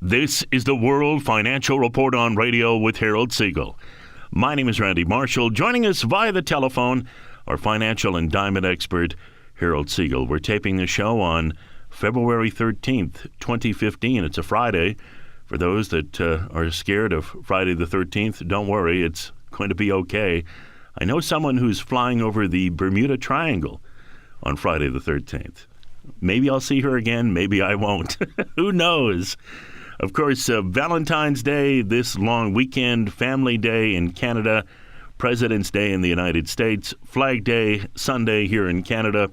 This is the World Financial Report on Radio with Harold Siegel. My name is Randy Marshall. Joining us via the telephone, our financial and diamond expert, Harold Siegel. We're taping the show on February 13th, 2015. It's a Friday. For those that are scared of Friday the 13th, don't worry, it's going to be okay. I know someone who's flying over the Bermuda Triangle on Friday the 13th. Maybe I'll see her again, maybe I won't. Who knows? Of course, Valentine's Day, this long weekend, Family Day in Canada, President's Day in the United States, Flag Day Sunday here in Canada.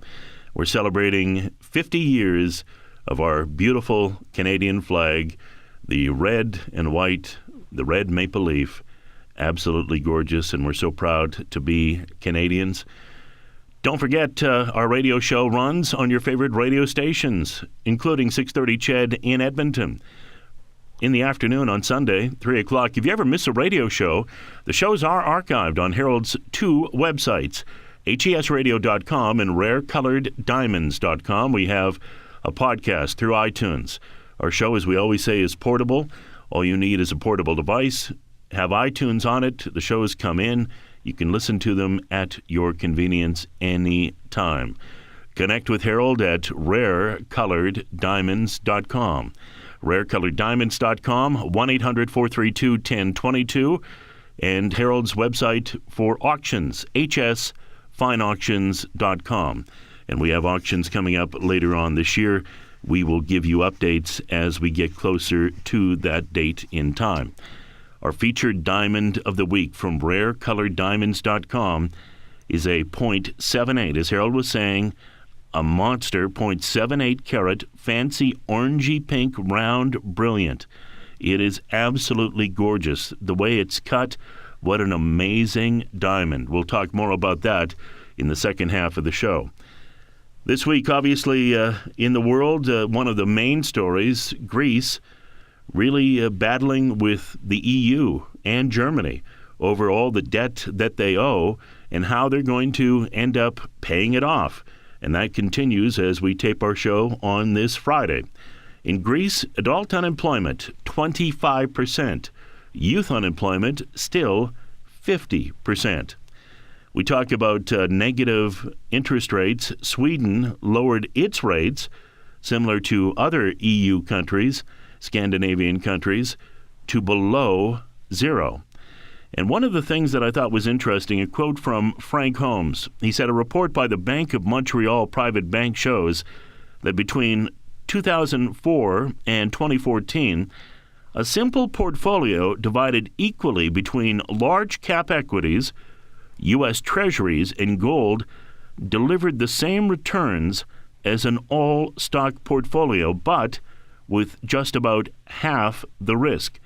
We're celebrating 50 years of our beautiful Canadian flag, the red and white, the red maple leaf, absolutely gorgeous, and we're so proud to be Canadians. Don't forget, our radio show runs on your favorite radio stations, including 630 CHED in Edmonton. In the afternoon on Sunday, 3 o'clock. If you ever miss a radio show, the shows are archived on Harold's two websites, HESradio.com and rarecoloreddiamonds.com. We have a podcast through iTunes. Our show, as we always say, is portable. All you need is a portable device. Have iTunes on it. The shows come in. You can listen to them at your convenience any time. Connect with Harold at rarecoloreddiamonds.com. rarecoloreddiamonds.com, 1-800-432-1022, and Harold's website for auctions, hsfineauctions.com. And we have auctions coming up later on this year. We will give you updates as we get closer to that date in time. Our featured diamond of the week from rarecoloreddiamonds.com is a .78, as Harold was saying, a monster .78 carat, fancy orangey pink, round, brilliant. It is absolutely gorgeous. The way it's cut, what an amazing diamond. We'll talk more about that in the second half of the show. This week, obviously, in the world, one of the main stories, Greece, really battling with the EU and Germany over all the debt that they owe and how they're going to end up paying it off. And that continues as we tape our show on this Friday. In Greece, adult unemployment, 25%. Youth unemployment, still 50%. We talk about negative interest rates. Sweden lowered its rates, similar to other EU countries, Scandinavian countries, to below zero. And one of the things that I thought was interesting, a quote from Frank Holmes. He said, a report by the Bank of Montreal Private Bank shows that between 2004 and 2014, a simple portfolio divided equally between large cap equities, U.S. Treasuries, and gold delivered the same returns as an all-stock portfolio, but with just about half the risk.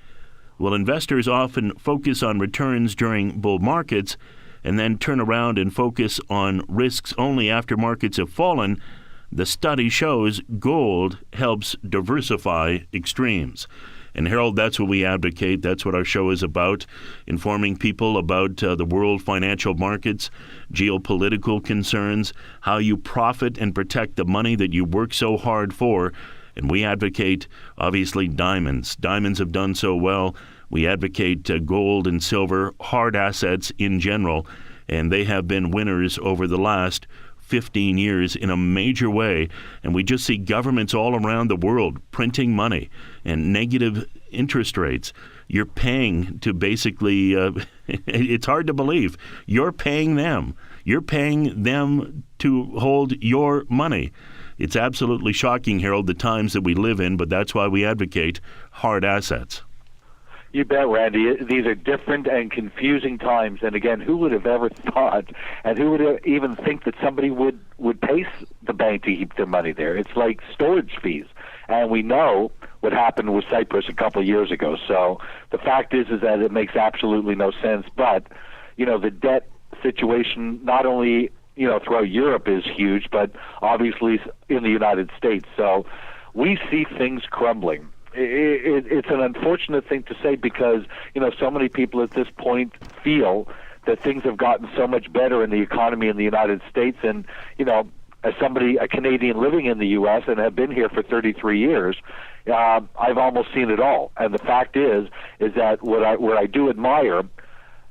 Well, investors often focus on returns during bull markets and then turn around and focus on risks only after markets have fallen. The study shows gold helps diversify extremes. And Harold, that's what we advocate. That's what our show is about, informing people about the world financial markets, geopolitical concerns, how you profit and protect the money that you work so hard for. And we advocate, obviously, diamonds. Diamonds have done so well. We advocate gold and silver, hard assets in general, and they have been winners over the last 15 years in a major way. And we just see governments all around the world printing money and negative interest rates. You're paying to basically, it's hard to believe, you're paying them. You're paying them to hold your money. It's absolutely shocking, Harold, the times that we live in, but that's why we advocate hard assets. You bet, Randy. These are different and confusing times. And again, who would have ever thought, and who would even think that somebody would pay the bank to keep their money there? It's like storage fees. And we know what happened with Cyprus a couple of years ago. So the fact is that it makes absolutely no sense. But, the debt situation, not only throughout Europe is huge, but obviously in the United States. So we see things crumbling. It's an unfortunate thing to say because, so many people at this point feel that things have gotten so much better in the economy in the United States. And, as somebody, a Canadian living in the U.S. and have been here for 33 years, I've almost seen it all. And the fact is that what I do admire,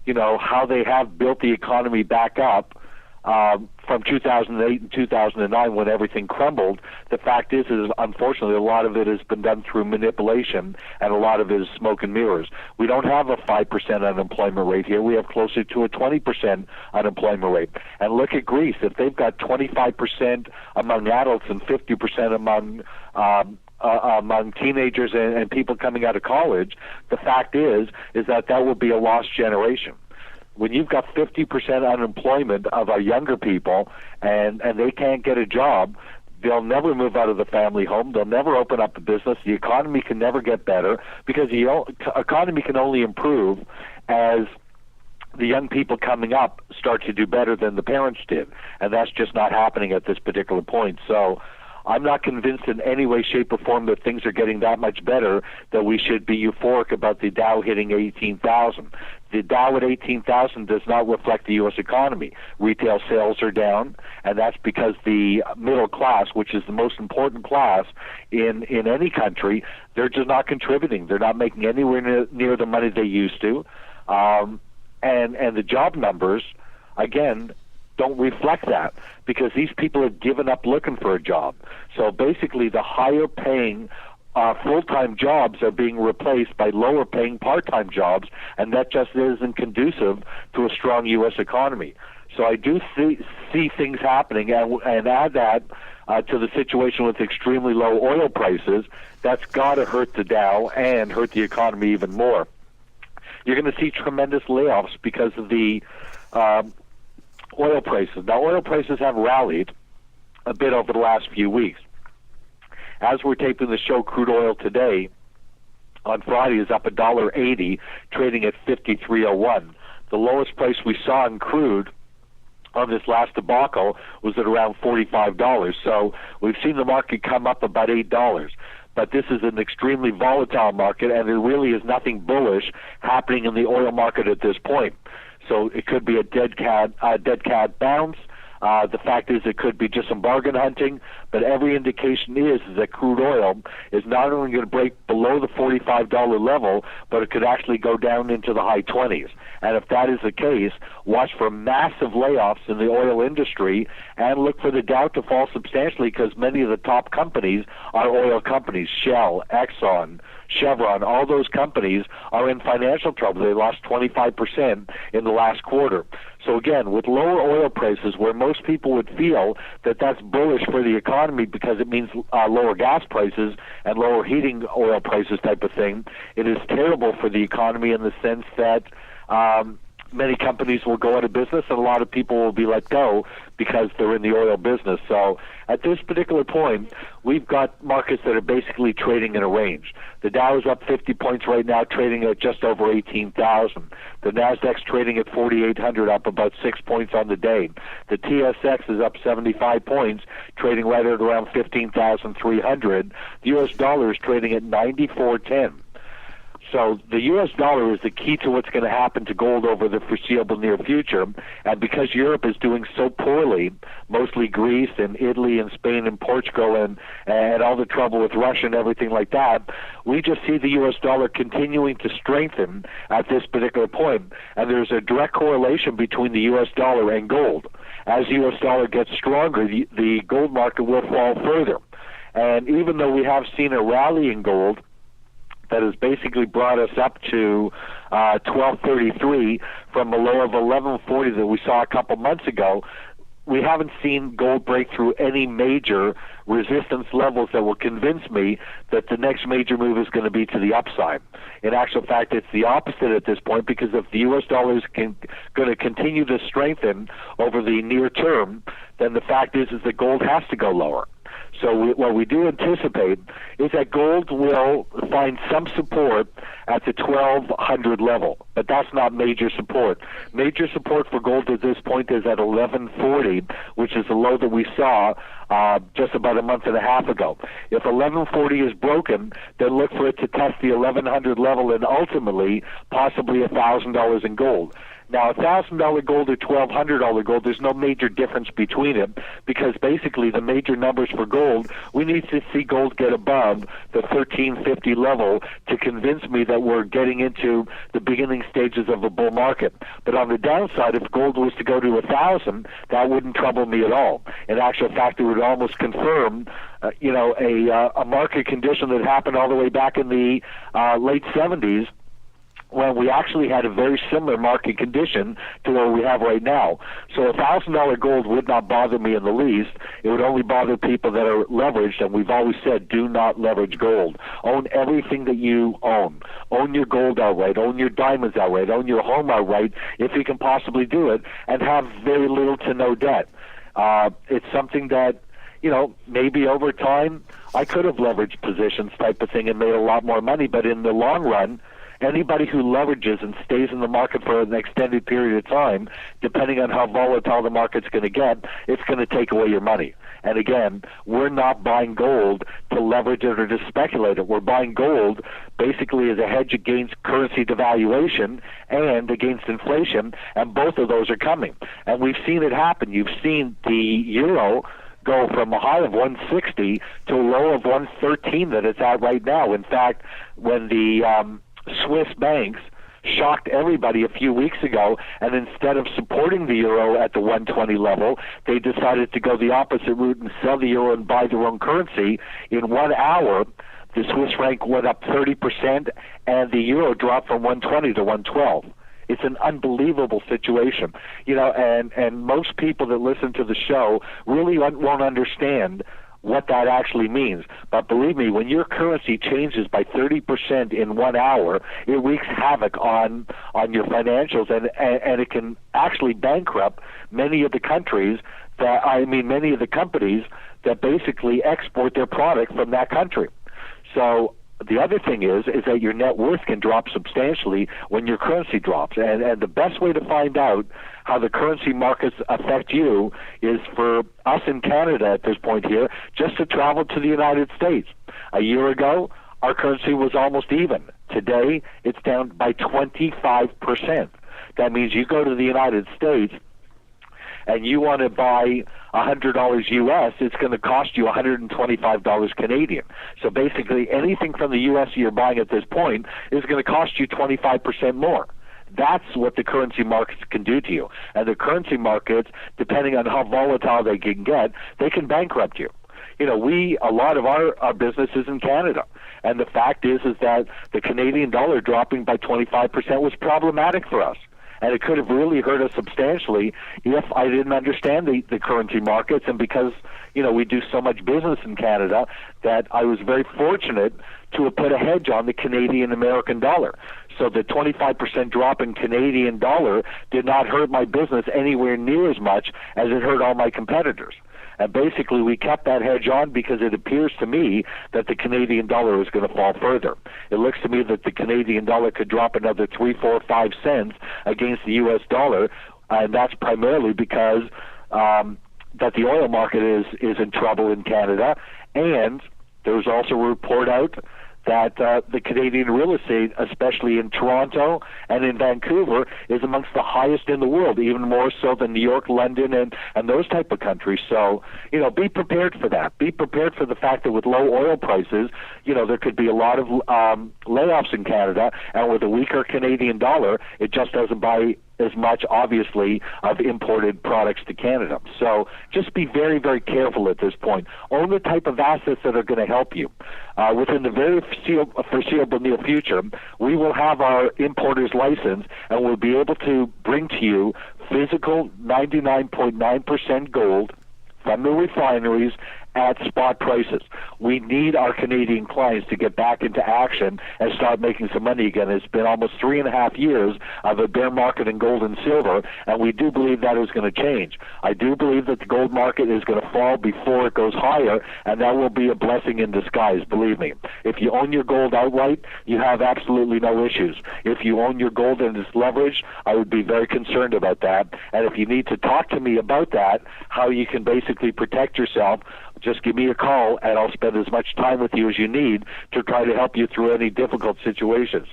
how they have built the economy back up from 2008 and 2009 when everything crumbled. The fact is unfortunately a lot of it has been done through manipulation, and a lot of it is smoke and mirrors. We don't have a 5% unemployment rate here. We have closer to a 20% unemployment rate. And look at Greece. If they've got 25% among adults and 50% among teenagers and people coming out of college, the fact is that will be a lost generation. When you've got 50% unemployment of our younger people and they can't get a job, they'll never move out of the family home. They'll never open up a business. The economy can never get better because the economy can only improve as the young people coming up start to do better than the parents did. And that's just not happening at this particular point. So I'm not convinced in any way, shape, or form that things are getting that much better that we should be euphoric about the Dow hitting 18,000. The Dow at 18,000 does not reflect the U.S. economy. Retail sales are down, and that's because the middle class, which is the most important class in any country, they're just not contributing. They're not making anywhere near the money they used to. And the job numbers, again, don't reflect that because these people have given up looking for a job. So basically the higher paying full-time jobs are being replaced by lower paying part-time jobs, and that just isn't conducive to a strong U.S. economy. So I do see things happening, and add that to the situation with extremely low oil prices. That's got to hurt the Dow and hurt the economy even more. You're going to see tremendous layoffs because of the oil prices. Now, oil prices have rallied a bit over the last few weeks. As we're taping the show, crude oil today on Friday is up $1.80, trading at $53.01. The lowest price we saw in crude on this last debacle was at around $45. So we've seen the market come up about $8. But this is an extremely volatile market, and there really is nothing bullish happening in the oil market at this point. So it could be a dead cat bounce. The fact is it could be just some bargain hunting, but every indication is that crude oil is not only going to break below the $45 level, but it could actually go down into the high 20s. And if that is the case, watch for massive layoffs in the oil industry and look for the Dow to fall substantially because many of the top companies are oil companies. Shell, Exxon, Chevron, all those companies are in financial trouble. They lost 25% in the last quarter. So again, with lower oil prices, where most people would feel that that's bullish for the economy because it means lower gas prices and lower heating oil prices type of thing, it is terrible for the economy in the sense that many companies will go out of business and a lot of people will be let go because they're in the oil business. So at this particular point, we've got markets that are basically trading in a range. The Dow is up 50 points right now, trading at just over 18,000. The Nasdaq's trading at 4,800, up about 6 points on the day. The TSX is up 75 points, trading right at around 15,300. The U.S. dollar is trading at 94.10. So the U.S. dollar is the key to what's going to happen to gold over the foreseeable near future. And because Europe is doing so poorly, mostly Greece and Italy and Spain and Portugal and all the trouble with Russia and everything like that, we just see the U.S. dollar continuing to strengthen at this particular point. And there's a direct correlation between the U.S. dollar and gold. As the U.S. dollar gets stronger, the gold market will fall further. And even though we have seen a rally in gold, that has basically brought us up to 1233 from a low of 1140 that we saw a couple months ago. We haven't seen gold break through any major resistance levels that will convince me that the next major move is going to be to the upside. In actual fact, it's the opposite at this point because if the U.S. dollar is going to continue to strengthen over the near term, then the fact is that gold has to go lower. So what we do anticipate is that gold will find some support at the 1,200 level, but that's not major support. Major support for gold at this point is at 1140, which is the low that we saw just about a month and a half ago. If 1140 is broken, then look for it to test the 1,100 level and ultimately possibly $1,000 in gold. Now, $1,000 gold or $1,200 gold, there's no major difference between it, because basically the major numbers for gold, we need to see gold get above the 1350 level to convince me that we're getting into the beginning stages of a bull market. But on the downside, if gold was to go to 1,000, that wouldn't trouble me at all. In actual fact, it would almost confirm a market condition that happened all the way back in the late 70s, when we actually had a very similar market condition to what we have right now. So $1,000 gold would not bother me in the least. It would only bother people that are leveraged, and we've always said do not leverage gold. Own everything that you own. Own your gold outright. Own your diamonds outright. Own your home outright if you can possibly do it, and have very little to no debt. It's something that, maybe over time I could have leveraged positions type of thing and made a lot more money, but in the long run, anybody who leverages and stays in the market for an extended period of time, depending on how volatile the market's going to get, it's going to take away your money. And again, we're not buying gold to leverage it or to speculate it. We're buying gold basically as a hedge against currency devaluation and against inflation, and both of those are coming. And we've seen it happen. You've seen the euro go from a high of 160 to a low of 113 that it's at right now. In fact, when the Swiss banks shocked everybody a few weeks ago, and instead of supporting the euro at the 120 level, they decided to go the opposite route and sell the euro and buy their own currency. In 1 hour, the Swiss franc went up 30%, and the euro dropped from 120 to 112. It's an unbelievable situation, and most people that listen to the show really won't understand what that actually means. But believe me, when your currency changes by 30% in 1 hour, it wreaks havoc on your financials, and it can actually bankrupt many of the companies that basically export their product from that country. So the other thing is that your net worth can drop substantially when your currency drops. And the best way to find out how the currency markets affect you is for us in Canada at this point here, just to travel to the United States. A year ago, our currency was almost even. Today, it's down by 25%. That means you go to the United States and you want to buy $100 US, it's going to cost you $125 Canadian. So basically, anything from the US you're buying at this point is going to cost you 25% more. That's what the currency markets can do to you. And the currency markets, depending on how volatile they can get, they can bankrupt you. A lot of our business is in Canada. And the fact is that the Canadian dollar dropping by 25% was problematic for us. And it could have really hurt us substantially if I didn't understand the currency markets. And because, we do so much business in Canada, that I was very fortunate to have put a hedge on the Canadian-American dollar. So the 25% drop in Canadian dollar did not hurt my business anywhere near as much as it hurt all my competitors. And basically, we kept that hedge on because it appears to me that the Canadian dollar is going to fall further. It looks to me that the Canadian dollar could drop another 3, 4, 5 cents against the U.S. dollar, and that's primarily because that the oil market is in trouble in Canada, and there's also a report out that the Canadian real estate, especially in Toronto and in Vancouver, is amongst the highest in the world, even more so than New York, London, and those type of countries. So, be prepared for that. Be prepared for the fact that with low oil prices, there could be a lot of layoffs in Canada, and with a weaker Canadian dollar, it just doesn't buy as much, obviously, of imported products to Canada. So just be very, very careful at this point. Own the type of assets that are going to help you. Within the very foreseeable near future, we will have our importer's license, and we'll be able to bring to you physical 99.9% gold from the refineries at spot prices. We need our Canadian clients to get back into action and start making some money again. It's been almost 3.5 years of a bear market in gold and silver, and we do believe that is going to change. I do believe that the gold market is going to fall before it goes higher, and that will be a blessing in disguise, believe me. If you own your gold outright, you have absolutely no issues. If you own your gold and it's leveraged, I would be very concerned about that. And if you need to talk to me about that, how you can basically protect yourself, just give me a call, and I'll spend as much time with you as you need to try to help you through any difficult situations.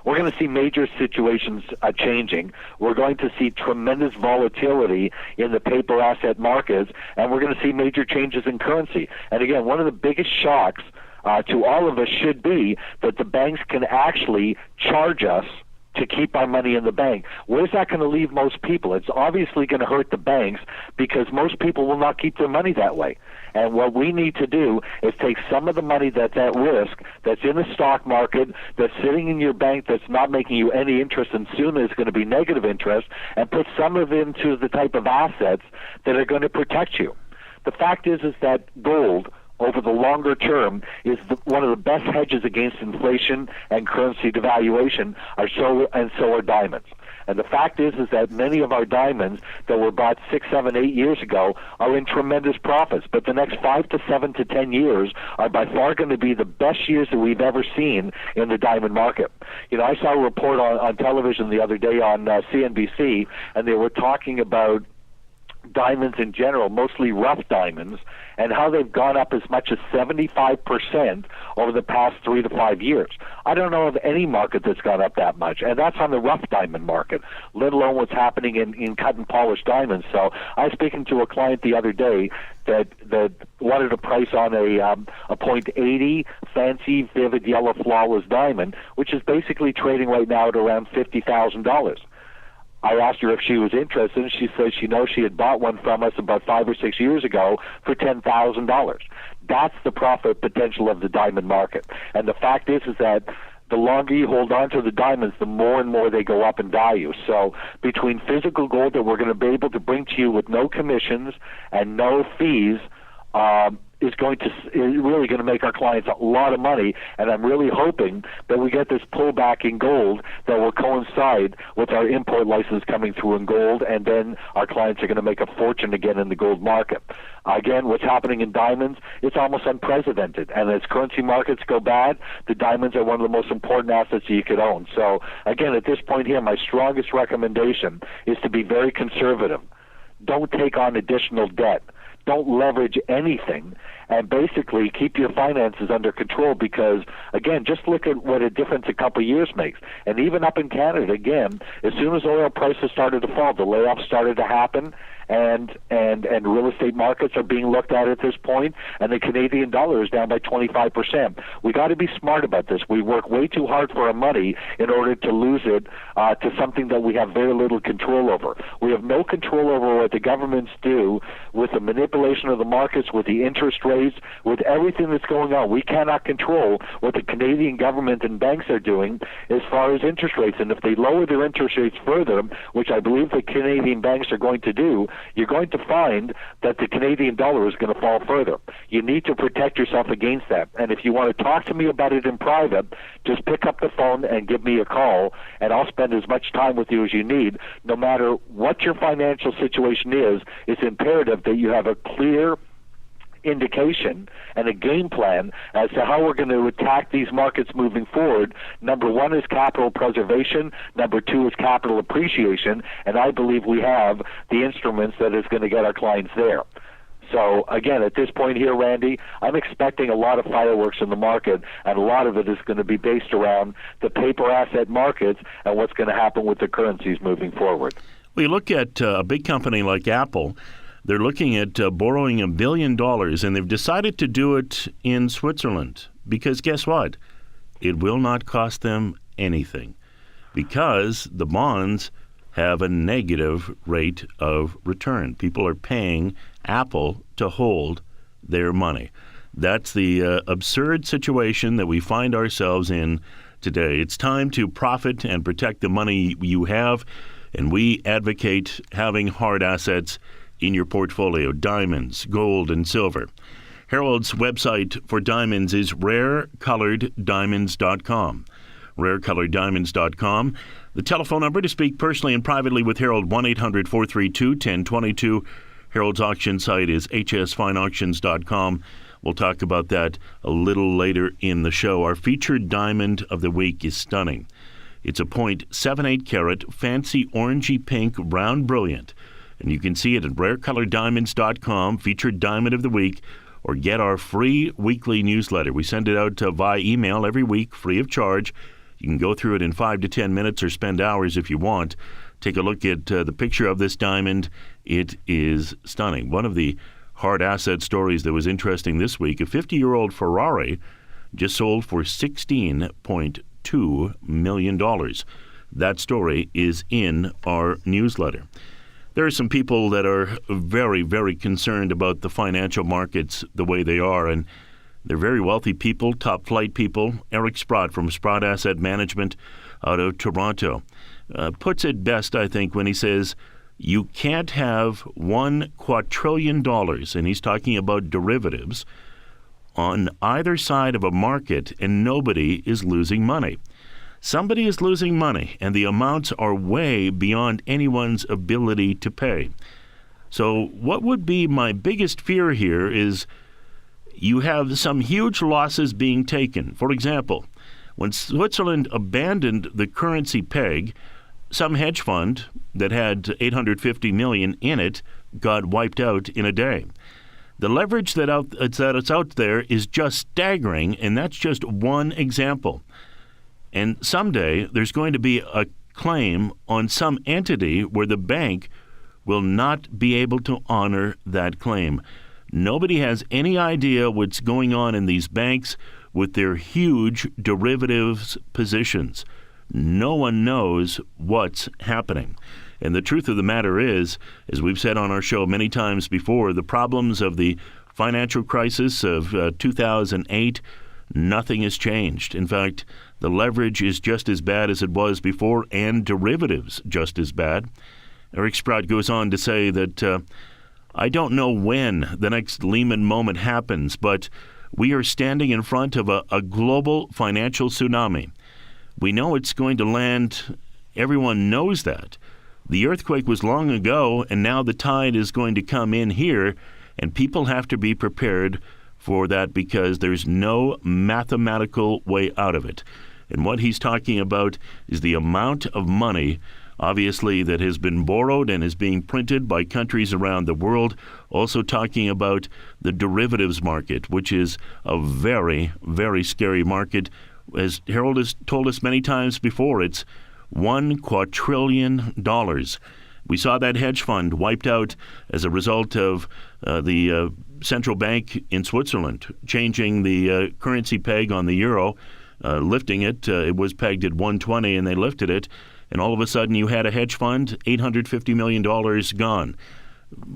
we're going to see major situations changing. We're going to see tremendous volatility in the paper asset markets, and we're going to see major changes in currency. And again, one of the biggest shocks to all of us should be that the banks can actually charge us to keep our money in the bank. Where's that going to leave most people? It's obviously going to hurt the banks because most people will not keep their money that way. And what we need to do is take some of the money that's at risk, that's in the stock market, that's sitting in your bank, that's not making you any interest, and soon is going to be negative interest, and put some of it into the type of assets that are going to protect you. The fact is that gold, over the longer term, is one of the best hedges against inflation and currency devaluation, so are diamonds. And the fact is that many of our diamonds that were bought 6, 7, 8 years ago are in tremendous profits. But the next 5 to 7 to 10 years are by far going to be the best years that we've ever seen in the diamond market. I saw a report on television the other day on CNBC, and they were talking about diamonds in general, mostly rough diamonds, and how they've gone up as much as 75% over the past 3 to 5 years. I don't know of any market that's gone up that much, and that's on the rough diamond market, let alone what's happening in cut and polished diamonds. So I was speaking to a client the other day that wanted a price on a .80 fancy, vivid, yellow, flawless diamond, which is basically trading right now at around $50,000. I asked her if she was interested, and she said she had bought one from us about 5 or 6 years ago for $10,000. That's the profit potential of the diamond market. And the fact is that the longer you hold on to the diamonds, the more and more they go up in value. So between physical gold that we're going to be able to bring to you with no commissions and no fees, is really going to make our clients a lot of money, and I'm really hoping that we get this pullback in gold that will coincide with our import license coming through in gold, and then our clients are going to make a fortune again in the gold market. Again, what's happening in diamonds, it's almost unprecedented, and as currency markets go bad, the diamonds are one of the most important assets you could own. So again, at this point here, my strongest recommendation is to be very conservative. Don't take on additional debt. Don't leverage anything, and basically keep your finances under control because, again, just look at what a difference a couple of years makes. And even up in Canada, again, as soon as oil prices started to fall, the layoffs started to happen, and real estate markets are being looked at this point, and the Canadian dollar is down by 25%. We got to be smart about this. We work way too hard for our money in order to lose it to something that we have very little control over. We have no control over what the governments do with the manipulation of the markets, with the interest rates, with everything that's going on. We cannot control what the Canadian government and banks are doing as far as interest rates. And if they lower their interest rates further, which I believe the Canadian banks are going to do, you're going to find that the Canadian dollar is going to fall further. You need to protect yourself against that. And if you want to talk to me about it in private, just pick up the phone and give me a call, and I'll spend as much time with you as you need. No matter what your financial situation is, it's imperative that you have a clear indication and a game plan as to how we're going to attack these markets moving forward. Number one is capital preservation. Number two is capital appreciation. And I believe we have the instruments that is going to get our clients there. So, again, at this point here, Randy, I'm expecting a lot of fireworks in the market, and a lot of it is going to be based around the paper asset markets and what's going to happen with the currencies moving forward. Well, you look at a big company like Apple. They're looking at borrowing $1 billion, and they've decided to do it in Switzerland because guess what? It will not cost them anything because the bonds have a negative rate of return. People are paying Apple to hold their money. That's the absurd situation that we find ourselves in today. It's time to profit and protect the money you have, and we advocate having hard assets in your portfolio, diamonds, gold, and silver. Harold's website for diamonds is rarecoloreddiamonds.com. rarecoloreddiamonds.com. The telephone number to speak personally and privately with Harold, 1-800-432-1022. Harold's auction site is hsfineauctions.com. We'll talk about that a little later in the show. Our featured diamond of the week is stunning. It's a .78 carat, fancy orangey pink, round brilliant. And you can see it at rarecoloreddiamonds.com, featured diamond of the week, or get our free weekly newsletter. We send it out via email every week, free of charge. You can go through it in 5 to 10 minutes or spend hours if you want. Take a look at the picture of this diamond. It is stunning. One of the hard asset stories that was interesting this week, a 50-year-old Ferrari just sold for $16.2 million. That story is in our newsletter. There are some people that are very, very concerned about the financial markets the way they are, and they're very wealthy people, top flight people. Eric Sprott from Sprott Asset Management out of Toronto puts it best, I think, when he says, you can't have $1 quadrillion, and he's talking about derivatives, on either side of a market, and nobody is losing money. Somebody is losing money, and the amounts are way beyond anyone's ability to pay. So what would be my biggest fear here is you have some huge losses being taken. For example, when Switzerland abandoned the currency peg, some hedge fund that had $850 million in it got wiped out in a day. The leverage that's out there is just staggering, and that's just one example. And someday there's going to be a claim on some entity where the bank will not be able to honor that claim. Nobody has any idea what's going on in these banks with their huge derivatives positions. No one knows what's happening. And the truth of the matter is, as we've said on our show many times before, the problems of the financial crisis of 2008, nothing has changed. In fact, the leverage is just as bad as it was before, and derivatives just as bad. Eric Sprott goes on to say that I don't know when the next Lehman moment happens, but we are standing in front of a global financial tsunami. We know it's going to land. Everyone knows that. The earthquake was long ago, and now the tide is going to come in here, and people have to be prepared for that because there's no mathematical way out of it. And what he's talking about is the amount of money, obviously, that has been borrowed and is being printed by countries around the world. Also talking about the derivatives market, which is a very, very scary market. As Harold has told us many times before, it's $1 quadrillion. We saw that hedge fund wiped out as a result of the central bank in Switzerland changing the currency peg on the euro, lifting it. It was pegged at 120, and they lifted it. And all of a sudden, you had a hedge fund, $850 million gone.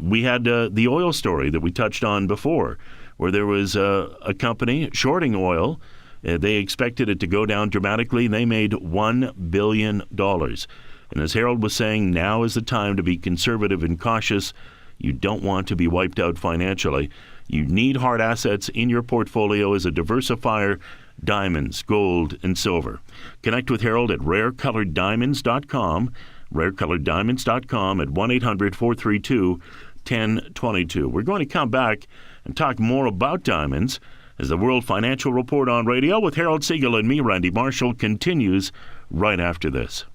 We had the oil story that we touched on before, where there was a company shorting oil. They expected it to go down dramatically. They made $1 billion. And as Harold was saying, now is the time to be conservative and cautious. You don't want to be wiped out financially. You need hard assets in your portfolio as a diversifier: diamonds, gold, and silver. Connect with Harold at rarecoloreddiamonds.com, rarecoloreddiamonds.com at 1-800-432-1022. We're going to come back and talk more about diamonds as the World Financial Report on Radio with Harold Siegel and me, Randy Marshall, continues right after this.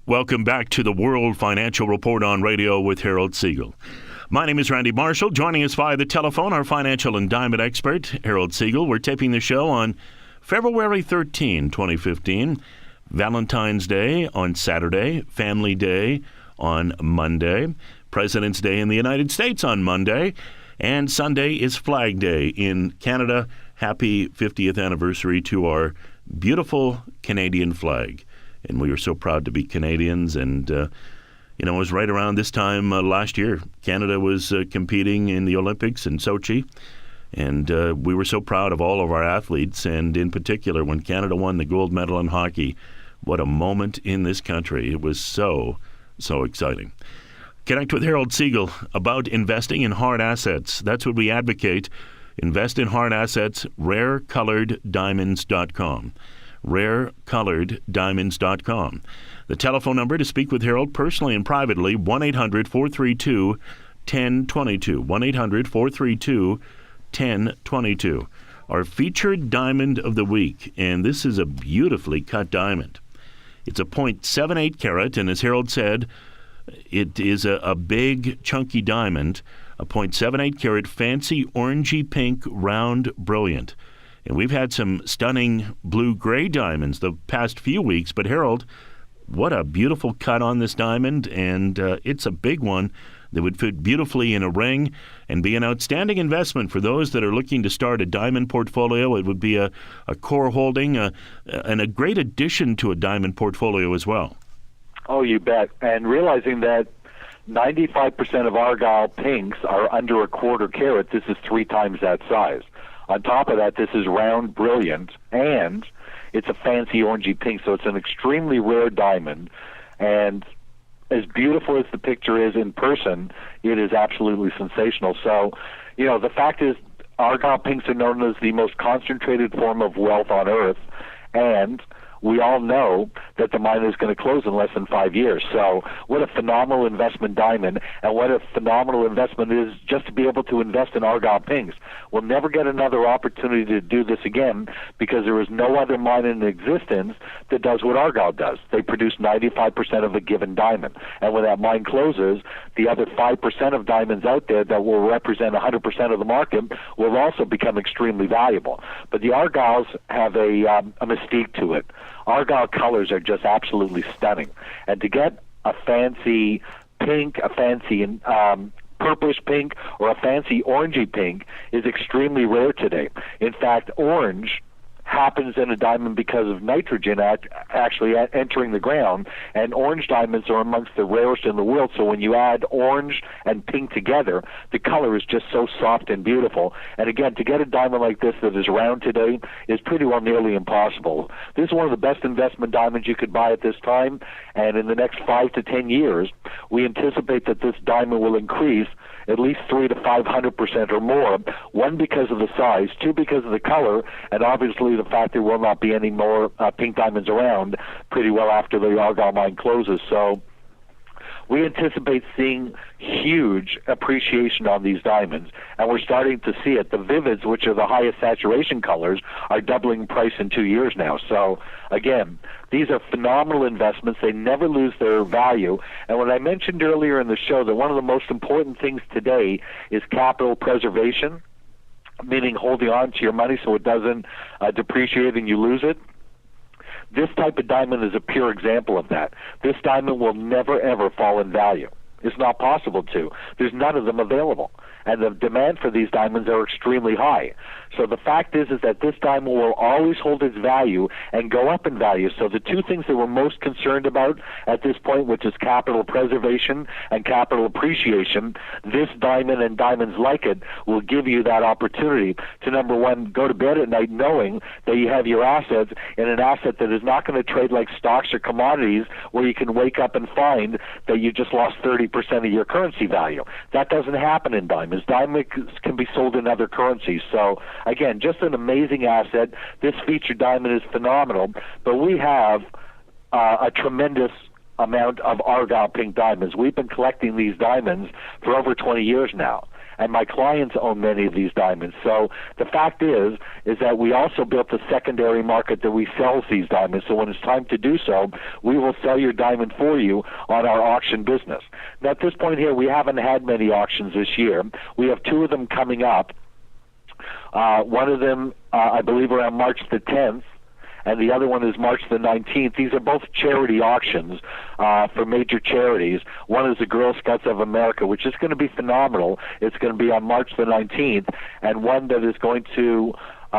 Welcome back to the World Financial Report on Radio with Harold Siegel. My name is Randy Marshall. Joining us via the telephone, our financial and diamond expert, Harold Siegel. We're taping the show on February 13, 2015, Valentine's Day on Saturday, Family Day on Monday, President's Day in the United States on Monday, and Sunday is Flag Day in Canada. Happy 50th anniversary to our beautiful Canadian flag. And we are so proud to be Canadians. And, it was right around this time last year. Canada was competing in the Olympics in Sochi. And we were so proud of all of our athletes. And in particular, when Canada won the gold medal in hockey, what a moment in this country. It was so, so exciting. Connect with Harold Siegel about investing in hard assets. That's what we advocate. Invest in hard assets, rarecoloreddiamonds.com. rarecoloreddiamonds.com. The telephone number to speak with Harold personally and privately, 1-800-432-1022. 1-800-432-1022. Our featured diamond of the week, and this is a beautifully cut diamond. It's a .78 carat, and as Harold said, it is a big, chunky diamond, a .78 carat, fancy, orangey pink, round, brilliant. And we've had some stunning blue-gray diamonds the past few weeks. But Harold, what a beautiful cut on this diamond, and it's a big one that would fit beautifully in a ring and be an outstanding investment for those that are looking to start a diamond portfolio. It would be a core holding and a great addition to a diamond portfolio as well. Oh, you bet. And realizing that 95% of Argyle pinks are under a quarter carat, this is 3 times that size. On top of that, this is round, brilliant, and it's a fancy orangey pink, so it's an extremely rare diamond. And as beautiful as the picture is in person, it is absolutely sensational. So, the fact is, Argyle pinks are known as the most concentrated form of wealth on earth, and we all know that the mine is going to close in less than 5 years. So what a phenomenal investment diamond, and what a phenomenal investment it is just to be able to invest in Argyle pinks. We'll never get another opportunity to do this again because there is no other mine in existence that does what Argyle does. They produce 95% of a given diamond. And when that mine closes, the other 5% of diamonds out there that will represent 100% of the market will also become extremely valuable. But the Argyles have a mystique to it. Argyle colors are just absolutely stunning. And to get a fancy pink, a fancy purplish pink, or a fancy orangey pink is extremely rare today. In fact, orange happens in a diamond because of nitrogen actually entering the ground, and orange diamonds are amongst the rarest in the world. So when you add orange and pink together, the color is just so soft and beautiful. And again, to get a diamond like this that is round today is pretty well nearly impossible. This is one of the best investment diamonds you could buy at this time, and in the next 5 to 10 years, we anticipate that this diamond will increase at least 300 to 500% or more. 1, because of the size, 2, because of the color, and obviously the fact there will not be any more pink diamonds around pretty well after the Argyle mine closes. So we anticipate seeing huge appreciation on these diamonds, and we're starting to see it. The Vivids, which are the highest saturation colors, are doubling price in 2 years now. So again, these are phenomenal investments. They never lose their value. And when I mentioned earlier in the show that one of the most important things today is capital preservation, meaning holding on to your money so it doesn't depreciate and you lose it, this type of diamond is a pure example of that. This diamond will never, ever fall in value. It's not possible to. There's none of them available. And the demand for these diamonds are extremely high. So the fact is that this diamond will always hold its value and go up in value. So the 2 things that we're most concerned about at this point, which is capital preservation and capital appreciation, this diamond and diamonds like it will give you that opportunity to, number 1, go to bed at night knowing that you have your assets in an asset that is not going to trade like stocks or commodities where you can wake up and find that you just lost 30% of your currency value. That doesn't happen in diamonds. Diamonds can be sold in other currencies. So again, just an amazing asset. This featured diamond is phenomenal, but we have a tremendous amount of Argyle pink diamonds. We've been collecting these diamonds for over 20 years now, and my clients own many of these diamonds. So the fact is that we also built a secondary market that we sell these diamonds. So when it's time to do so, we will sell your diamond for you on our auction business. Now at this point here, we haven't had many auctions this year. We have 2 of them coming up. One of them, I believe, around March the 10th, and the other one is March the 19th. These are both charity auctions for major charities. One is the Girl Scouts of America, which is going to be phenomenal. It's going to be on March the 19th, and one that is going to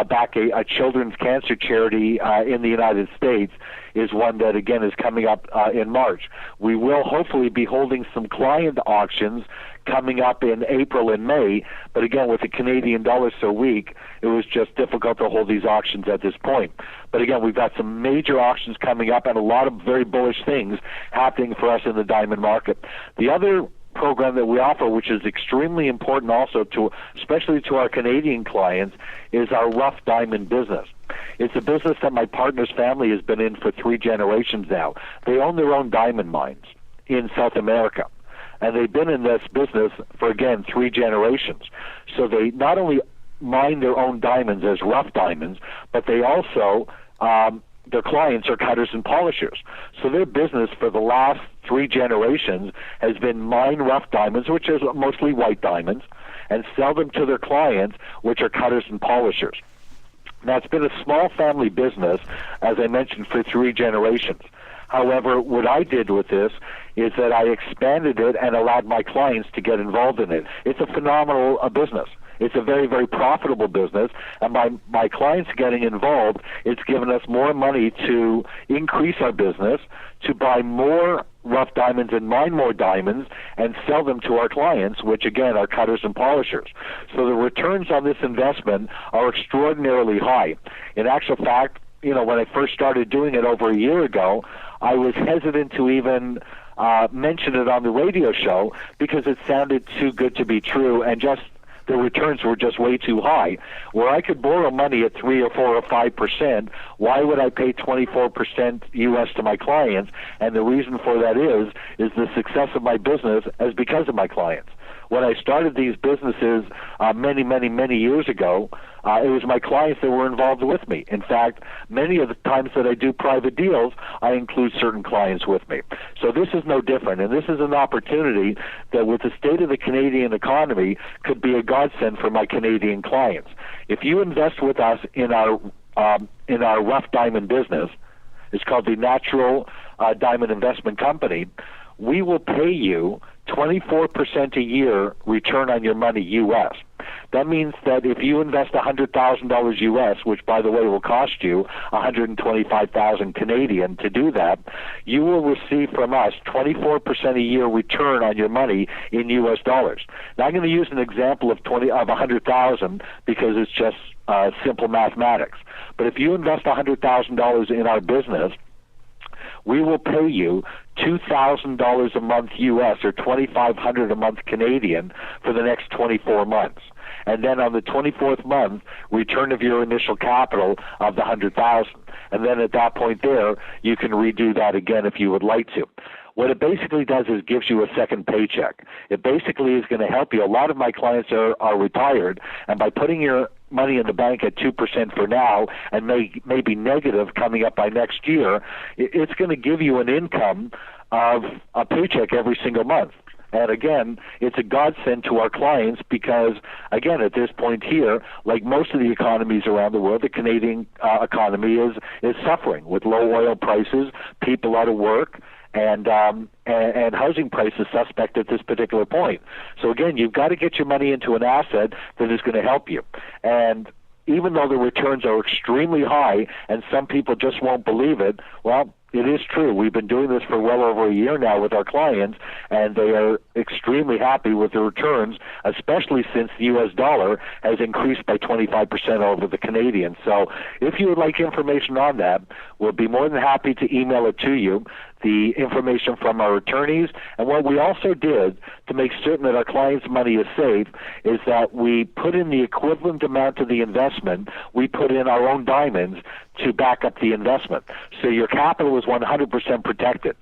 back a children's cancer charity in the United States is one that, again, is coming up in March. We will hopefully be holding some client auctions coming up in April and May, but again, with the Canadian dollar so weak, it was just difficult to hold these auctions at this point. But again, we've got some major auctions coming up and a lot of very bullish things happening for us in the diamond market. The other program that we offer, which is extremely important also to, especially to our Canadian clients, is our rough diamond business. It's a business that my partner's family has been in for 3 generations now. They own their own diamond mines in South America, and they've been in this business for, again, 3 generations. So they not only mine their own diamonds as rough diamonds, but they also their clients are cutters and polishers. So their business for the last 3 generations has been mine rough diamonds, which is mostly white diamonds, and sell them to their clients, which are cutters and polishers. Now, it's been a small family business, as I mentioned, for 3 generations. However, what I did with this is that I expanded it and allowed my clients to get involved in it. It's a phenomenal business. It's a very, very profitable business, and by my clients getting involved, it's given us more money to increase our business, to buy more rough diamonds and mine more diamonds and sell them to our clients, which again are cutters and polishers. So the returns on this investment are extraordinarily high. In actual fact, when I first started doing it over a year ago, I was hesitant to even mention it on the radio show because it sounded too good to be true, and just the returns were just way too high. Where I could borrow money at 3 or 4 or 5%, why would I pay 24% U.S. to my clients? And the reason for that is the success of my business is because of my clients. When I started these businesses many, many, many years ago, it was my clients that were involved with me. In fact, many of the times that I do private deals, I include certain clients with me. So this is no different, and this is an opportunity that with the state of the Canadian economy could be a godsend for my Canadian clients. If you invest with us in our rough diamond business, it's called the Natural Diamond Investment Company, we will pay you 24% a year return on your money U.S. That means that if you invest $100,000 U.S., which by the way will cost you $125,000 Canadian to do that, you will receive from us 24% a year return on your money in U.S. dollars. Now I'm going to use an example of $100,000 because it's just simple mathematics. But if you invest $100,000 in our business, we will pay you $2,000 a month U.S. or $2,500 a month Canadian for the next 24 months. And then on the 24th month, return of your initial capital of the $100,000. And then at that point there, you can redo that again if you would like to. What it basically does is gives you a second paycheck. It basically is going to help you. A lot of my clients are retired, and by putting your money in the bank at 2% for now and maybe negative coming up by next year, it's going to give you an income of a paycheck every single month. And again, it's a godsend to our clients because, again, at this point here, like most of the economies around the world, the Canadian economy is suffering with low oil prices, people out of work, and housing prices suspect at this particular point. So again, you've got to get your money into an asset that is going to help you. And even though the returns are extremely high and some people just won't believe it, well, it is true. We've been doing this for well over a year now with our clients, and they are extremely happy with the returns, especially since the U.S. dollar has increased by 25% over the Canadian. So if you would like information on that, we'll be more than happy to email it to you, the information from our attorneys. And what we also did to make certain that our clients' money is safe is that we put in the equivalent amount of the investment. We put in our own diamonds to back up the investment. So your capital is 100% protected.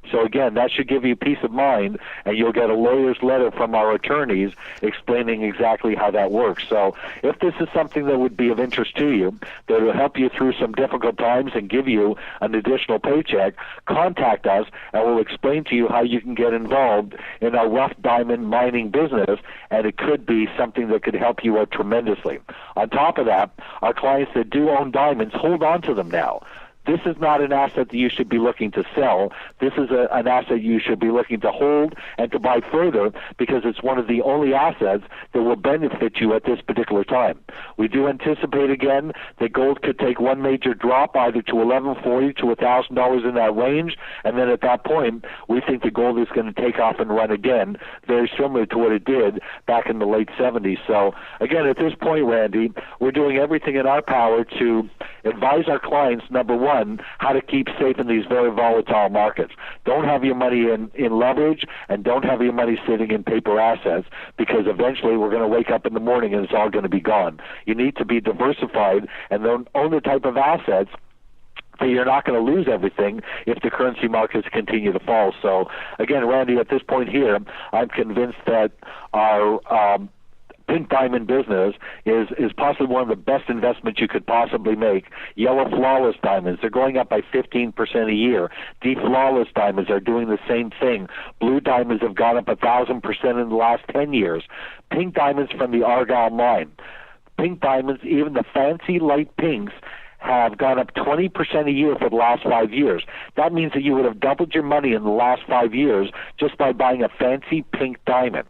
So again, that should give you peace of mind, and you'll get a lawyer's letter from our attorneys explaining exactly how that works. So if this is something that would be of interest to you, that will help you through some difficult times and give you an additional paycheck, contact us, and we'll explain to you how you can get involved in our rough diamond mining business, and it could be something that could help you out tremendously. On top of that, our clients that do own diamonds, hold on to them now. This is not an asset that you should be looking to sell. This is an asset you should be looking to hold and to buy further because it's one of the only assets that will benefit you at this particular time. We do anticipate, again, that gold could take one major drop either to $1,140 to $1,000 in that range, and then at that point, we think the gold is going to take off and run again, very similar to what it did back in the late 70s. So, again, at this point, Randy, we're doing everything in our power to advise our clients, number one, how to keep safe in these very volatile markets. Don't have your money in leverage, and don't have your money sitting in paper assets, because eventually we're going to wake up in the morning and it's all going to be gone. You need to be diversified and own the type of assets that you're not going to lose everything if the currency markets continue to fall. So again, Randy, at this point here, I'm convinced that our pink diamond business is possibly one of the best investments you could possibly make. Yellow flawless diamonds, they're going up by 15% a year. Deep flawless diamonds are doing the same thing. Blue diamonds have gone up 1,000% in the last 10 years. Pink diamonds from the Argyle mine. pink diamonds, even the fancy light pinks, have gone up 20% a year for the last 5 years. That means that you would have doubled your money in the last 5 years just by buying a fancy pink diamond.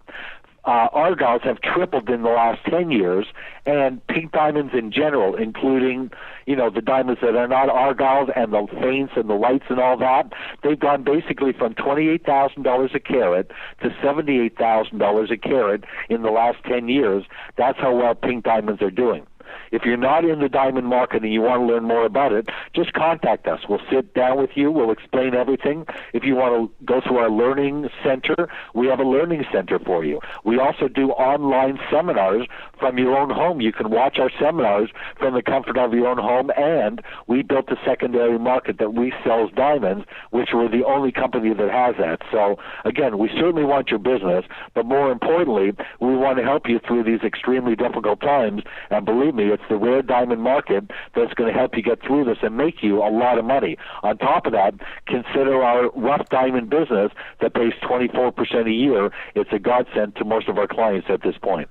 Argyles have tripled in the last 10 years, and pink diamonds in general, including, the diamonds that are not Argyles and the feints and the lights and all that, they've gone basically from $28,000 a carat to $78,000 a carat in the last 10 years. That's how well pink diamonds are doing. If you're not in the diamond market and you want to learn more about it, just contact us. We'll sit down with you. We'll explain everything. If you want to go to our learning center, we have a learning center for you. We also do online seminars from your own home. You can watch our seminars from the comfort of your own home, and we built a secondary market that resells diamonds, which we're the only company that has that. So, again, we certainly want your business, but more importantly, we want to help you through these extremely difficult times, and believe me, it's the rare diamond market that's going to help you get through this and make you a lot of money. On top of that, consider our rough diamond business that pays 24% a year. It's a godsend to most of our clients at this point.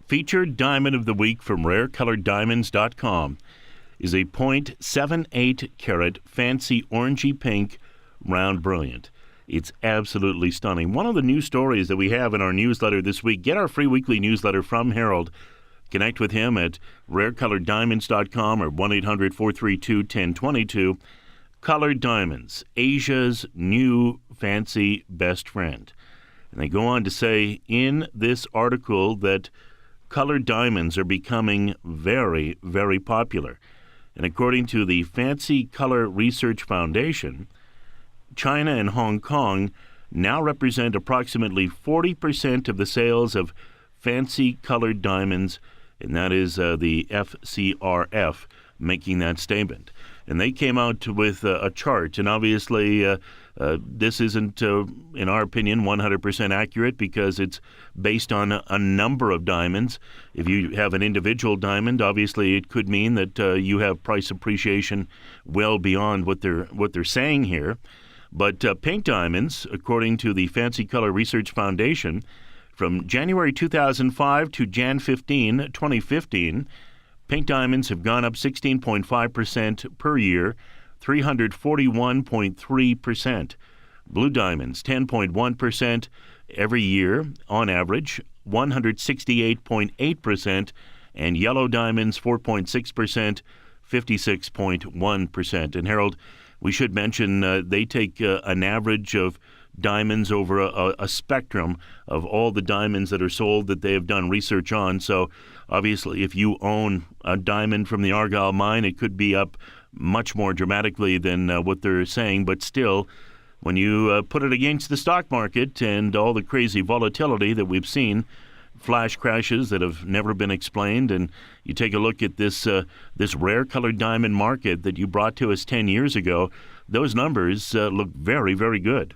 Featured Diamond of the Week from RareColoredDiamonds.com is a .78 carat fancy orangey pink round brilliant. It's absolutely stunning. One of the news stories that we have in our newsletter this week, get our free weekly newsletter from Harold. Connect with him at RareColoredDiamonds.com or 1-800-432-1022. Colored Diamonds, Asia's new fancy best friend. And they go on to say in this article that colored diamonds are becoming very, very popular. And according to the Fancy Color Research Foundation, China and Hong Kong now represent approximately 40% of the sales of fancy colored diamonds, and that is the FCRF making that statement. And they came out with a chart, and obviously this isn't, in our opinion, 100% accurate because it's based on a number of diamonds. If you have an individual diamond, obviously it could mean that you have price appreciation well beyond what they're saying here. But pink diamonds, according to the Fancy Color Research Foundation, from January 2005 to Jan 15, 2015, pink diamonds have gone up 16.5% per year, 341.3%. Blue diamonds, 10.1% every year on average, 168.8%. And yellow diamonds, 4.6%, 56.1%. And Harold, we should mention they take an average of diamonds over a spectrum of all the diamonds that are sold that they have done research on. So obviously if you own a diamond from the Argyle mine, it could be up much more dramatically than what they're saying. But still, when you put it against the stock market and all the crazy volatility that we've seen, flash crashes that have never been explained, and you take a look at this rare colored diamond market that you brought to us 10 years ago, those numbers look very, very good.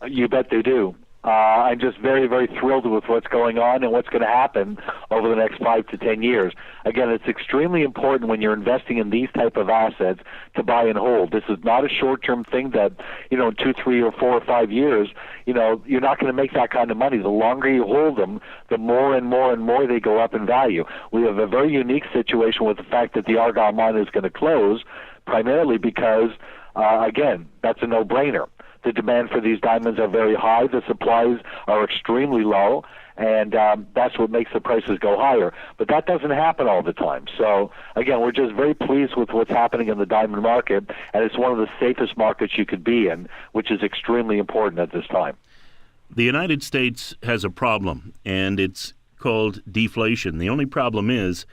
You bet they do. I'm just very, very thrilled with what's going on and what's going to happen over the next 5 to 10 years. Again, it's extremely important when you're investing in these type of assets to buy and hold. This is not a short-term thing that, in 2, 3, or 4 or 5 years, you're not going to make that kind of money. The longer you hold them, the more and more and more they go up in value. We have a very unique situation with the fact that the Argyle mine is going to close, primarily because, again, that's a no-brainer. The demand for these diamonds are very high. The supplies are extremely low, and that's what makes the prices go higher. But that doesn't happen all the time. So, again, we're just very pleased with what's happening in the diamond market, and it's one of the safest markets you could be in, which is extremely important at this time. The United States has a problem, and it's called deflation. The only problem is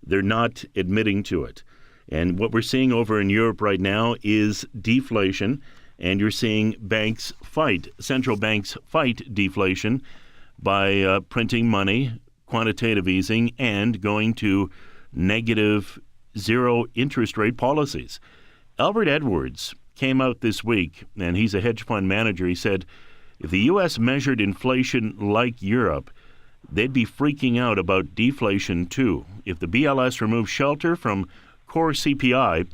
they're not admitting to it. And what we're seeing over in Europe right now is deflation. And you're seeing central banks fight deflation by printing money, quantitative easing, and going to negative zero interest rate policies. Albert Edwards came out this week, and he's a hedge fund manager. He said, if the U.S. measured inflation like Europe, they'd be freaking out about deflation too. If the BLS removed shelter from core CPI,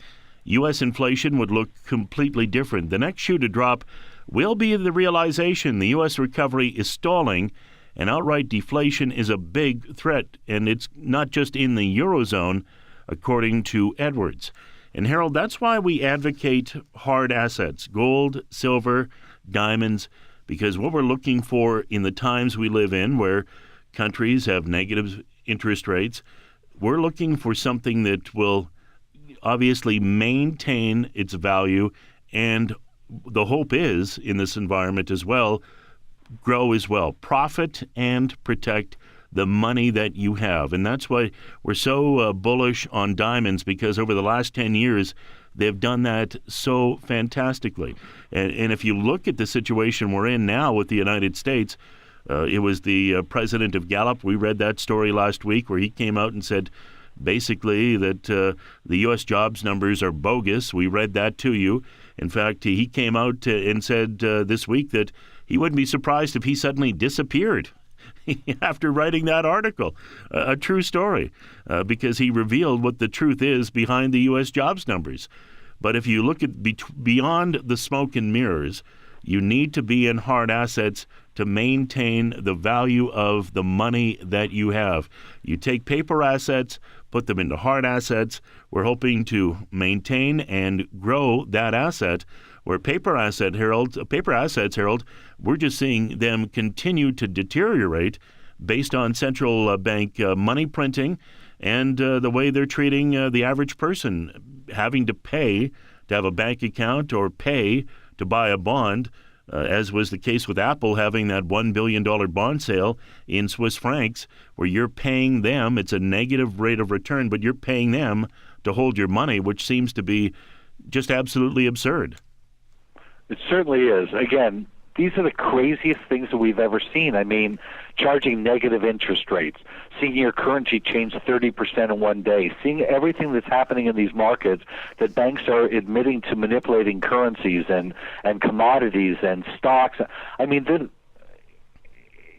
U.S. inflation would look completely different. The next shoe to drop will be the realization the U.S. recovery is stalling And outright deflation is a big threat, and it's not just in the Eurozone, according to Edwards. And Harold, that's why we advocate hard assets, gold, silver, diamonds, because what we're looking for in the times we live in, where countries have negative interest rates, we're looking for something that will obviously maintain its value, and the hope is, in this environment as well, grow as well, profit and protect the money that you have. And that's why we're so bullish on diamonds, because over the last 10 years, they've done that so fantastically. And if you look at the situation we're in now with the United States, it was the president of Gallup. We read that story last week where he came out and said basically that the U.S. jobs numbers are bogus. We read that to you. In fact, he came out and said this week that he wouldn't be surprised if he suddenly disappeared after writing that article. A true story, because he revealed what the truth is behind the U.S. jobs numbers. But if you look at beyond the smoke and mirrors, you need to be in hard assets to maintain the value of the money that you have. You take paper assets, put them into hard assets. We're hoping to maintain and grow that asset. Where paper assets, Harold, we're just seeing them continue to deteriorate based on central bank money printing and the way they're treating the average person, having to pay to have a bank account or pay to buy a bond, as was the case with Apple having that $1 billion bond sale in Swiss francs, where you're paying them. It's a negative rate of return, but you're paying them to hold your money, which seems to be just absolutely absurd. It certainly is. Again, these are the craziest things that we've ever seen. I mean, charging negative interest rates, seeing your currency change 30% in one day, seeing everything that's happening in these markets, that banks are admitting to manipulating currencies and commodities and stocks. I mean,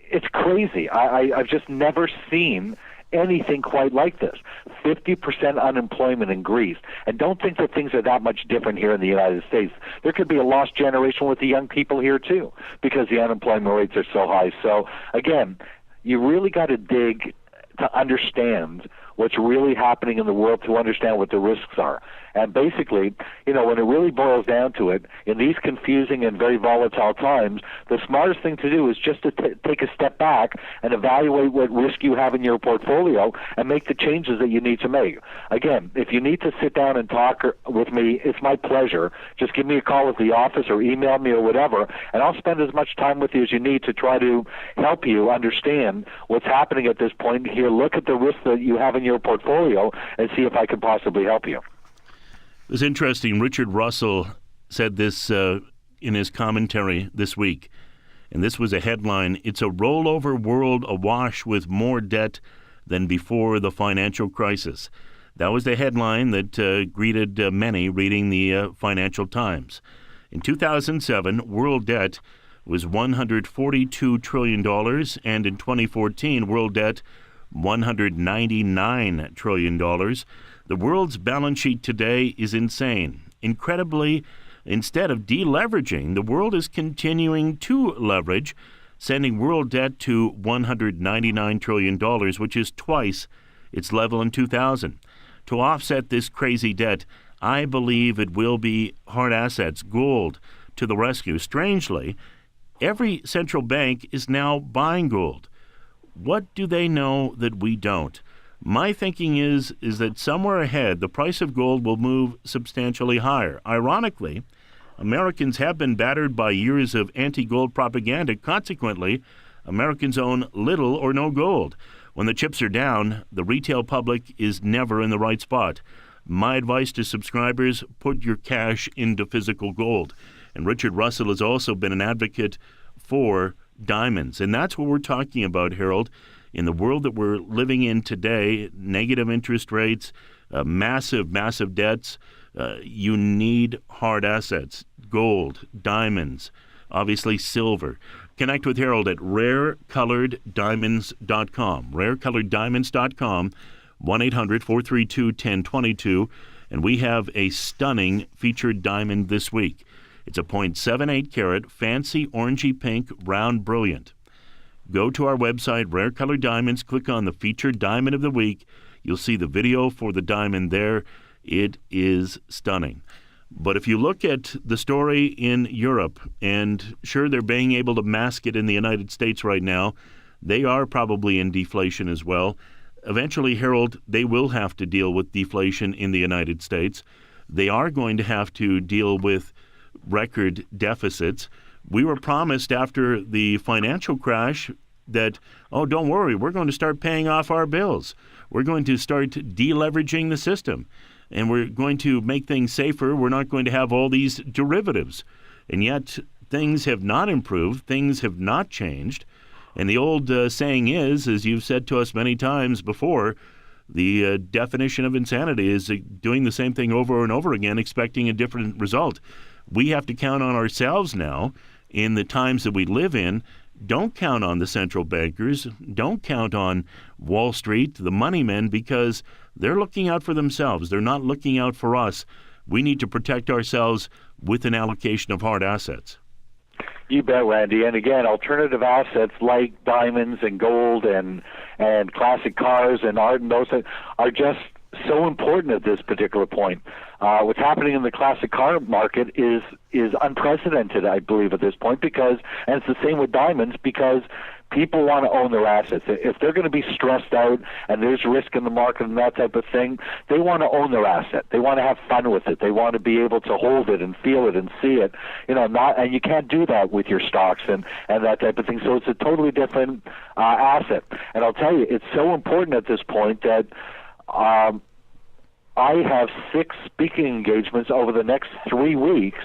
it's crazy. I've just never seen anything quite like this. 50% unemployment in Greece. And don't think that things are that much different here in the United States. There could be a lost generation with the young people here too, because the unemployment rates are so high. So again, you really got to dig to understand what's really happening in the world, to understand what the risks are. And basically, when it really boils down to it, in these confusing and very volatile times, the smartest thing to do is just to take a step back and evaluate what risk you have in your portfolio and make the changes that you need to make. Again, if you need to sit down and talk with me, it's my pleasure. Just give me a call at the office or email me or whatever, and I'll spend as much time with you as you need to try to help you understand what's happening at this point here. Look at the risks that you have in your portfolio and see if I can possibly help you. It was interesting. Richard Russell said this in his commentary this week, and this was a headline: "It's a rollover world awash with more debt than before the financial crisis." That was the headline that greeted many reading the Financial Times. In 2007, world debt was $142 trillion, and in 2014, world debt $199 trillion. The world's balance sheet today is insane. Incredibly, instead of deleveraging, the world is continuing to leverage, sending world debt to $199 trillion, which is twice its level in 2000. To offset this crazy debt, I believe it will be hard assets, gold, to the rescue. Strangely, every central bank is now buying gold. What do they know that we don't? My thinking is that somewhere ahead, the price of gold will move substantially higher. Ironically, Americans have been battered by years of anti-gold propaganda. Consequently, Americans own little or no gold. When the chips are down, the retail public is never in the right spot. My advice to subscribers: put your cash into physical gold. And Richard Russell has also been an advocate for diamonds. And that's what we're talking about, Harold. In the world that we're living in today, negative interest rates, massive debts, you need hard assets, gold, diamonds, obviously silver. Connect with Harold at rarecoloreddiamonds.com, rarecoloreddiamonds.com, 1-800-432-1022, and we have a stunning featured diamond this week. It's a .78 carat, fancy orangey pink, round brilliant. Go to our website, Rare Color Diamonds, click on the featured Diamond of the Week. You'll see the video for the diamond there. It is stunning. But if you look at the story in Europe, and sure, they're being able to mask it in the United States right now, they are probably in deflation as well. Eventually, Harold, they will have to deal with deflation in the United States. They are going to have to deal with record deficits. We were promised after the financial crash that, oh, don't worry, we're going to start paying off our bills. We're going to start deleveraging the system, and we're going to make things safer. We're not going to have all these derivatives. And yet things have not improved. Things have not changed. And the old saying is, as you've said to us many times before, the definition of insanity is doing the same thing over and over again, expecting a different result. We have to count on ourselves now in the times that we live in. Don't count on the central bankers. Don't count on Wall Street, the money men, because they're looking out for themselves. They're not looking out for us. We need to protect ourselves with an allocation of hard assets. You bet, Randy. And again, alternative assets like diamonds and gold and classic cars and art and those are just so important at this particular point. What's happening in the classic car market is unprecedented, I believe, at this point, because, and it's the same with diamonds, because people want to own their assets. If they're going to be stressed out and there's risk in the market and that type of thing, they want to own their asset. They want to have fun with it. They want to be able to hold it and feel it and see it. And you can't do that with your stocks and that type of thing. So it's a totally different asset. And I'll tell you, it's so important at this point that I have 6 speaking engagements over the next 3 weeks,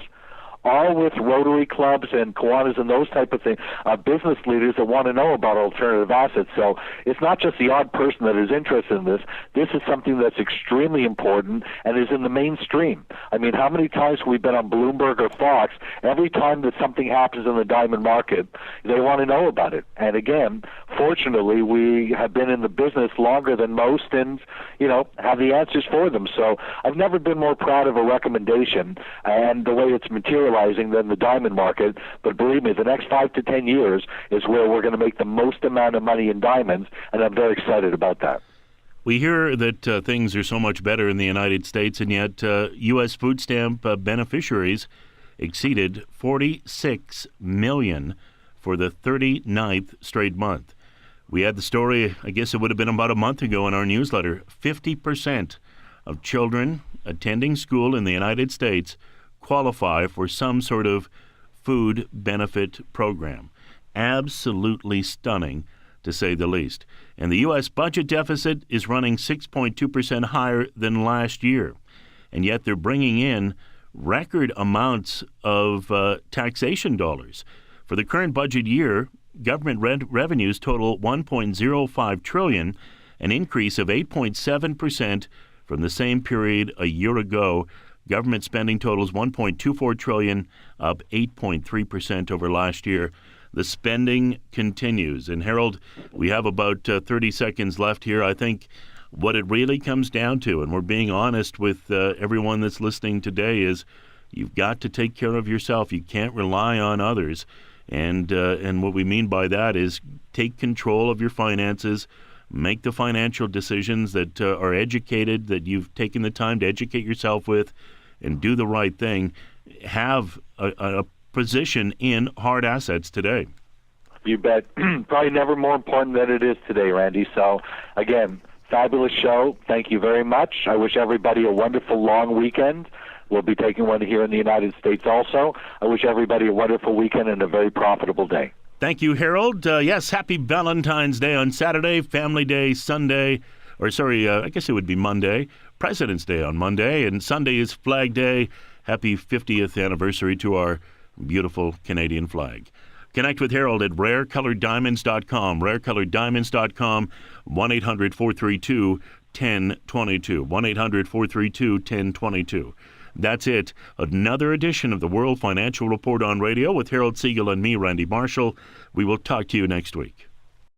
all with Rotary clubs and Kiwanis and those type of things, business leaders that want to know about alternative assets. So it's not just the odd person that is interested in this. This is something that's extremely important and is in the mainstream. I mean, how many times we've been on Bloomberg or Fox, every time that something happens in the diamond market, they want to know about it. And again, fortunately, we have been in the business longer than most and, have the answers for them. So I've never been more proud of a recommendation and the way it's materializing than the diamond market. But believe me, the next 5 to 10 years is where we're going to make the most amount of money in diamonds, and I'm very excited about that. We hear that things are so much better in the United States, and yet U.S. food stamp beneficiaries exceeded 46 million for the 39th straight month. We had the story, I guess it would have been about a month ago in our newsletter. 50% of children attending school in the United States qualify for some sort of food benefit program. Absolutely stunning, to say the least. And the U.S. budget deficit is running 6.2% higher than last year. And yet they're bringing in record amounts of taxation dollars. For the current budget year, government revenues total $1.05 trillion, an increase of 8.7% from the same period a year ago. Government spending totals $1.24 trillion, up 8.3% over last year. The spending continues. And Harold, we have about 30 seconds left here. I think what it really comes down to, and we're being honest with everyone that's listening today, is you've got to take care of yourself. You can't rely on others. And what we mean by that is take control of your finances, make the financial decisions that are educated, that you've taken the time to educate yourself with, and do the right thing. Have a position in hard assets today. You bet. Probably never more important than it is today, Randy. So, again, fabulous show. Thank you very much. I wish everybody a wonderful long weekend. We'll be taking one here in the United States also. I wish everybody a wonderful weekend and a very profitable day. Thank you, Harold. Yes, happy Valentine's Day on Saturday, Family Day Sunday, I guess it would be Monday, President's Day on Monday, and Sunday is Flag Day. Happy 50th anniversary to our beautiful Canadian flag. Connect with Harold at rarecoloreddiamonds.com, rarecoloreddiamonds.com, 1-800-432-1022, 1-800-432-1022. That's it. Another edition of the World Financial Report on Radio with Harold Siegel and me, Randy Marshall. We will talk to you next week.